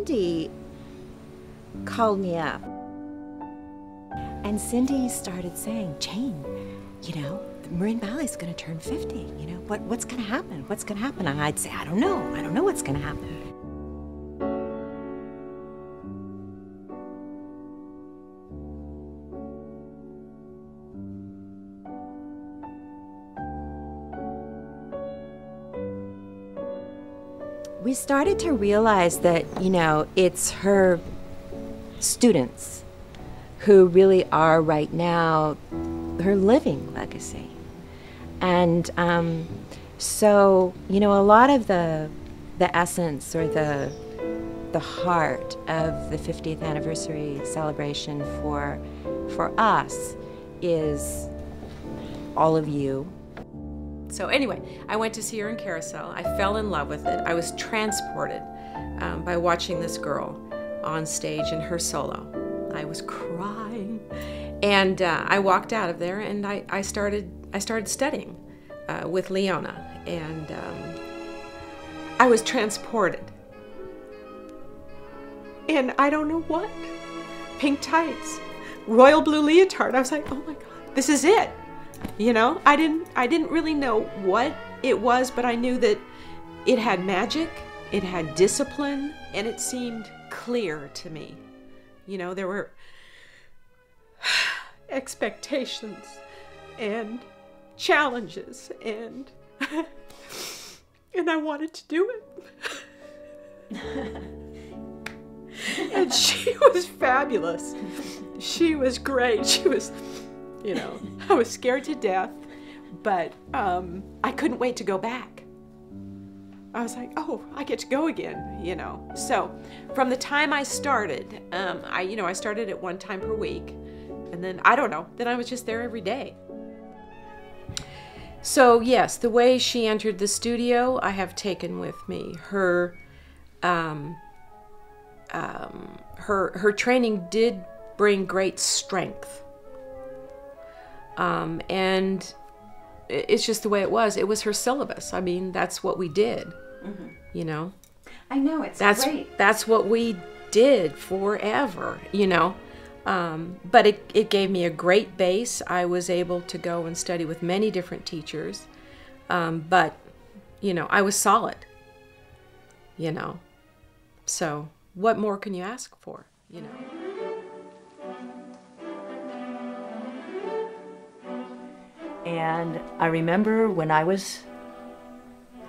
Cindy called me up. And Cindy started saying, Jane, you know, the Marin Ballet's going to turn 50. You know, what's going to happen? What's going to happen? And I'd say, I don't know what's going to happen. We started to realize that, you know, it's her students who really are right now her living legacy. And so, you know, a lot of the essence or the heart of the 50th anniversary celebration for us is all of you. So anyway, I went to see her in Carousel. I fell in love with it. I was transported by watching this girl on stage in her solo. I was crying. And I walked out of there and I started studying with Leona. And I was transported. And I don't know what. Pink tights, royal blue leotard. I was like, oh my God, this is it. You know, I didn't really know what it was, but I knew that it had magic, it had discipline, and it seemed clear to me. You know, there were expectations and challenges, and I wanted to do it. And she was fabulous. She was great. She was, you know, I was scared to death, but I couldn't wait to go back. I was like, oh, I get to go again, you know. So from the time I started, I started at 1 time per week, and then, I don't know, then I was just there every day. So yes, the way she entered the studio, I have taken with me. Her training did bring great strength. And it's just the way it was. It was her syllabus. I mean, that's what we did, you know. I know, it's great. That's what we did forever, you know. But it gave me a great base. I was able to go and study with many different teachers. But, you know, I was solid, you know. So what more can you ask for, you know? And I remember when I was,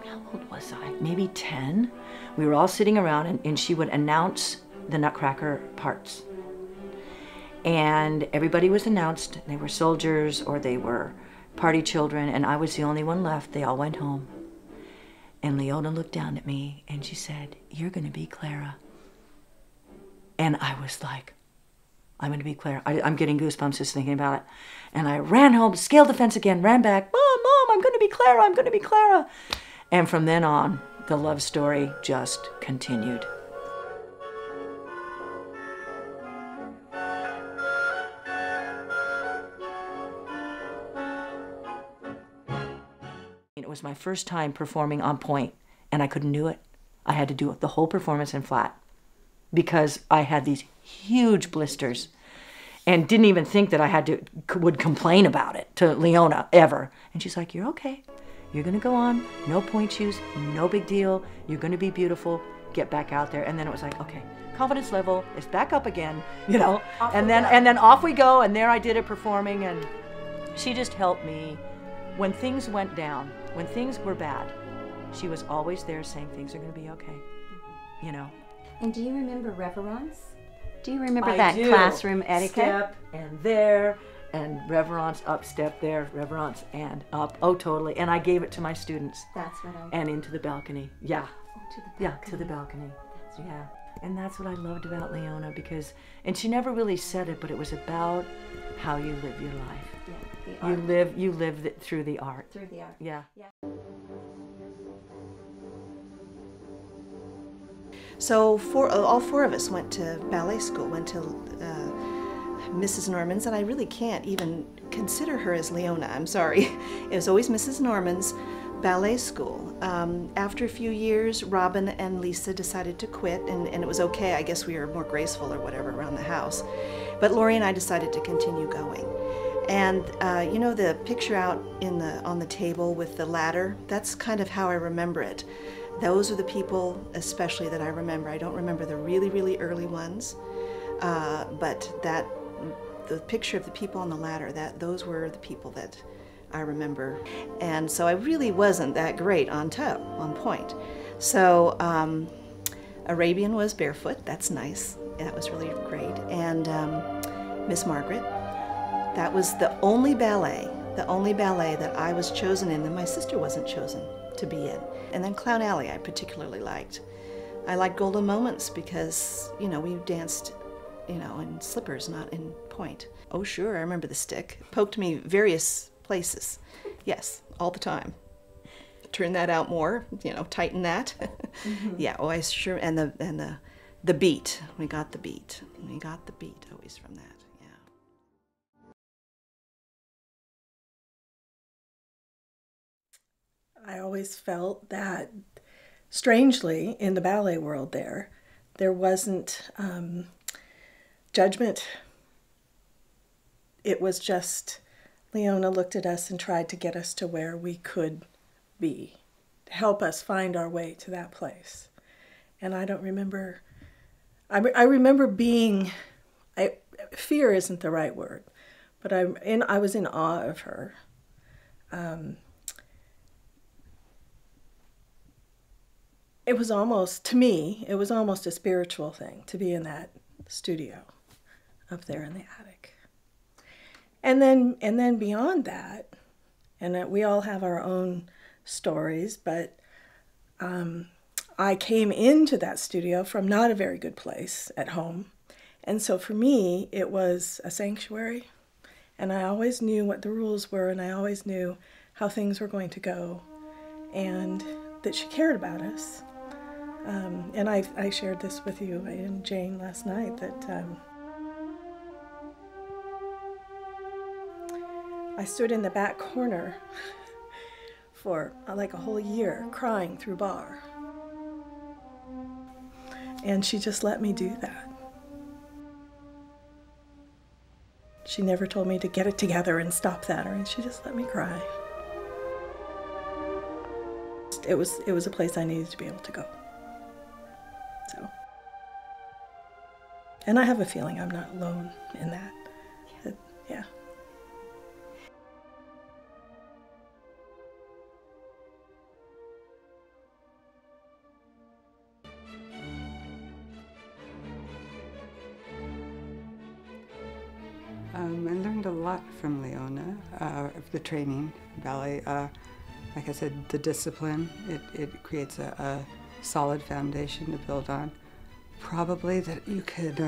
how old was I? Maybe 10. We were all sitting around and she would announce the Nutcracker parts. And everybody was announced. They were soldiers or they were party children, and I was the only one left. They all went home. And Leona looked down at me and she said, "You're gonna be Clara." And I was like, I'm going to be Clara. I'm getting goosebumps just thinking about it. And I ran home, scaled the fence again, ran back. Mom, I'm going to be Clara. I'm going to be Clara. And from then on, the love story just continued. It was my first time performing on point, and I couldn't do it. I had to do the whole performance in flat because I had these huge blisters and didn't even think that I would complain about it to Leona ever. And she's like, "You're okay. You're gonna go on, no point shoes, no big deal. You're gonna be beautiful, get back out there." And then it was like, okay, confidence level is back up again, you know? And then off we go, and there I did it performing, and she just helped me. When things went down, when things were bad, she was always there saying things are gonna be okay, you know? And do you remember reverence? Do you remember I that do. classroom etiquette? Step and there, and reverence, up, step there, reverence, and up. Oh, totally. And I gave it to my students. That's what I... And into the balcony. Yeah. Oh, to the balcony. Yeah, to the balcony. That's right. Yeah. And that's what I loved about Leona, because, and she never really said it, but it was about how you live your life. Yeah, the art. You live it through the art. Through the art. Yeah. Yeah. So all four of us went to ballet school, went to Mrs. Norman's, and I really can't even consider her as Leona, I'm sorry. It was always Mrs. Norman's, ballet school. After a few years, Robin and Lisa decided to quit, and it was okay. I guess we were more graceful or whatever around the house. But Lori and I decided to continue going. And you know the picture out on the table with the ladder? That's kind of how I remember it. Those are the people especially that I remember. I don't remember the really, really early ones, but the picture of the people on the ladder, those were the people that I remember. And so I really wasn't that great on point. So Arabian was barefoot, that's nice. That was really great. And Miss Margaret, that was the only ballet that I was chosen in that my sister wasn't chosen to be in. And then Clown Alley I particularly liked. I liked Golden Moments because, you know, we danced, you know, in slippers, not in point. Oh sure, I remember the stick. Poked me various places. Yes, all the time. Turn that out more, you know, tighten that. Mm-hmm. Yeah, oh I sure, and the beat. We got the beat. We got the beat always from that. I always felt that, strangely, in the ballet world there wasn't judgment. It was just Leona looked at us and tried to get us to where we could be, to help us find our way to that place. And I don't remember, I remember being, fear isn't the right word, but I was in awe of her. It was almost, to me, it was almost a spiritual thing to be in that studio up there in the attic. And then beyond that, and we all have our own stories, but I came into that studio from not a very good place at home. And so for me, it was a sanctuary. And I always knew what the rules were, and I always knew how things were going to go, and that she cared about us. And I shared this with you and Jane last night, that I stood in the back corner for like a whole year crying through bar. And she just let me do that. She never told me to get it together and stop that, or she just let me cry. It was a place I needed to be able to go. So, and I have a feeling I'm not alone in that. Yeah. I learned a lot from Leona of the training, ballet. Like I said, the discipline, it creates a solid foundation to build on. Probably that you could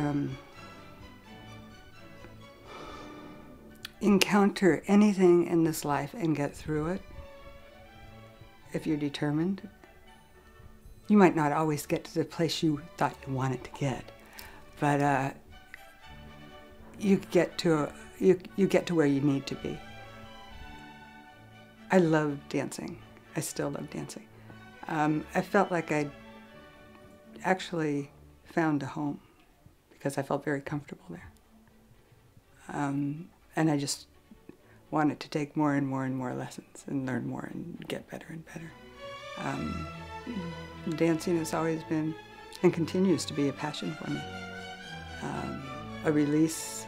encounter anything in this life and get through it if you're determined. You might not always get to the place you thought you wanted to get, but you get to where you need to be. I love dancing. I still love dancing. I felt like I actually found a home because I felt very comfortable there. And I just wanted to take more and more and more lessons and learn more and get better and better. Dancing has always been and continues to be a passion for me. A release,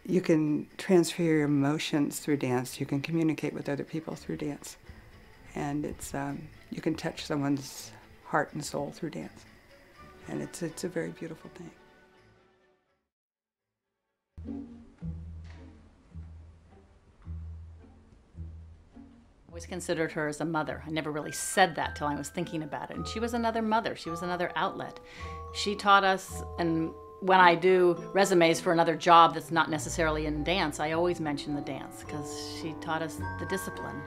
you can transfer your emotions through dance. You can communicate with other people through dance. And you can touch someone's heart and soul through dance. And it's a very beautiful thing. I always considered her as a mother. I never really said that till I was thinking about it. And she was another mother. She was another outlet. She taught us, and when I do resumes for another job that's not necessarily in dance, I always mention the dance because she taught us the discipline.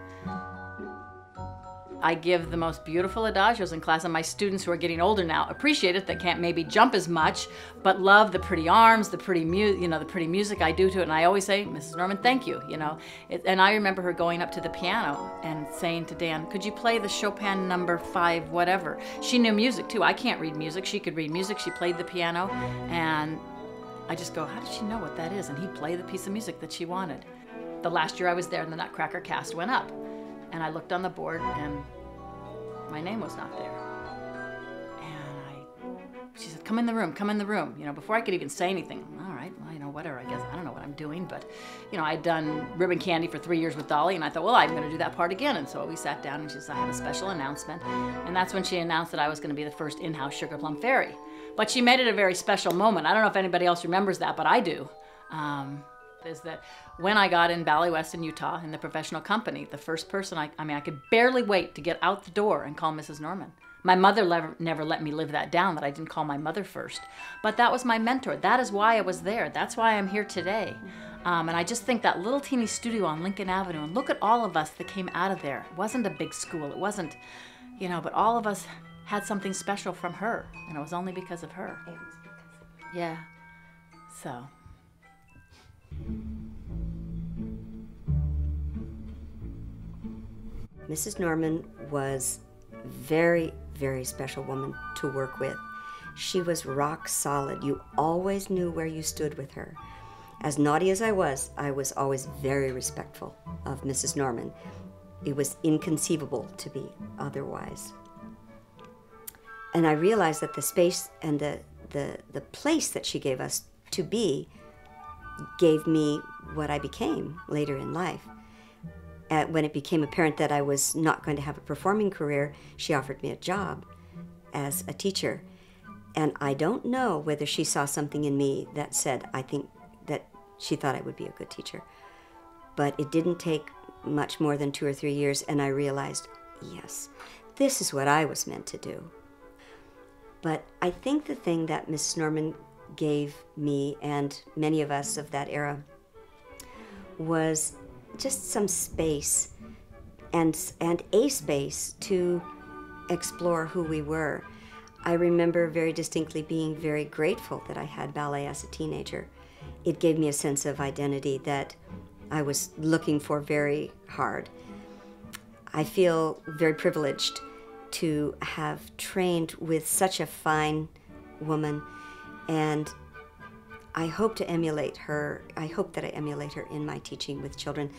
I give the most beautiful adagios in class, and my students who are getting older now appreciate it. They can't maybe jump as much, but love the pretty arms, the pretty the pretty music I do to it. And I always say, Mrs. Norman, thank you, And I remember her going up to the piano and saying to Dan, could you play the Chopin number 5, whatever? She knew music too. I can't read music. She could read music. She played the piano, and I just go, how did she know what that is? And he'd play the piece of music that she wanted. The last year I was there, and the Nutcracker cast went up. And I looked on the board, and my name was not there. And she said, come in the room, come in the room. Before I could even say anything, all right, well, whatever, I guess. I don't know what I'm doing, but, I'd done Ribbon Candy for 3 years with Dolly, and I thought, well, I'm going to do that part again. And so we sat down, and she said, I have a special announcement. And that's when she announced that I was going to be the first in-house Sugar Plum Fairy. But she made it a very special moment. I don't know if anybody else remembers that, but I do. Is that when I got in Bally West in Utah in the professional company, the first person I could barely wait to get out the door and call Mrs. Norman. My mother never let me live that down, that I didn't call my mother first. But that was my mentor. That is why I was there. That's why I'm here today. And I just think that little teeny studio on Lincoln Avenue, and look at all of us that came out of there. It wasn't a big school. It wasn't, but all of us had something special from her. And it was only because of her. It was because of her. Yeah. So. Mrs. Norman was a very, very special woman to work with. She was rock solid. You always knew where you stood with her. As naughty as I was always very respectful of Mrs. Norman. It was inconceivable to be otherwise. And I realized that the space and the place that she gave us to be gave me what I became later in life. When it became apparent that I was not going to have a performing career, she offered me a job as a teacher. And I don't know whether she saw something in me that said, I think that she thought I would be a good teacher. But it didn't take much more than 2 or 3 years, and I realized, yes, this is what I was meant to do. But I think the thing that Mrs. Norman gave me and many of us of that era was just some space and a space to explore who we were. I remember very distinctly being very grateful that I had ballet as a teenager. It gave me a sense of identity that I was looking for very hard. I feel very privileged to have trained with such a fine woman, and I hope to emulate her. I hope that I emulate her in my teaching with children.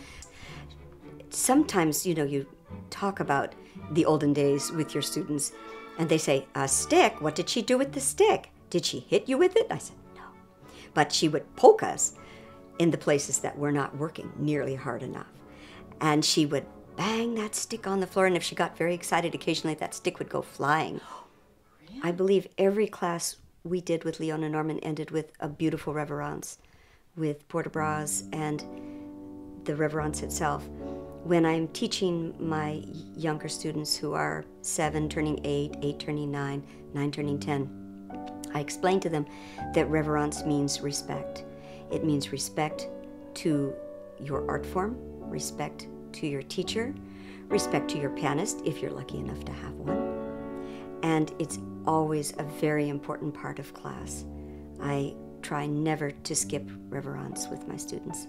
Sometimes, you talk about the olden days with your students, and they say, a stick? What did she do with the stick? Did she hit you with it? I said, no. But she would poke us in the places that were not working nearly hard enough. And she would bang that stick on the floor, and if she got very excited, occasionally that stick would go flying. Really? I believe every class we did with Leona Norman ended with a beautiful reverence with port de bras and the reverence itself. When I'm teaching my younger students who are 7 turning 8, 8 turning 9, 9 turning 10, I explain to them that reverence means respect. It means respect to your art form, respect to your teacher, respect to your pianist if you're lucky enough to have one. And it's always a very important part of class. I try never to skip reverence with my students.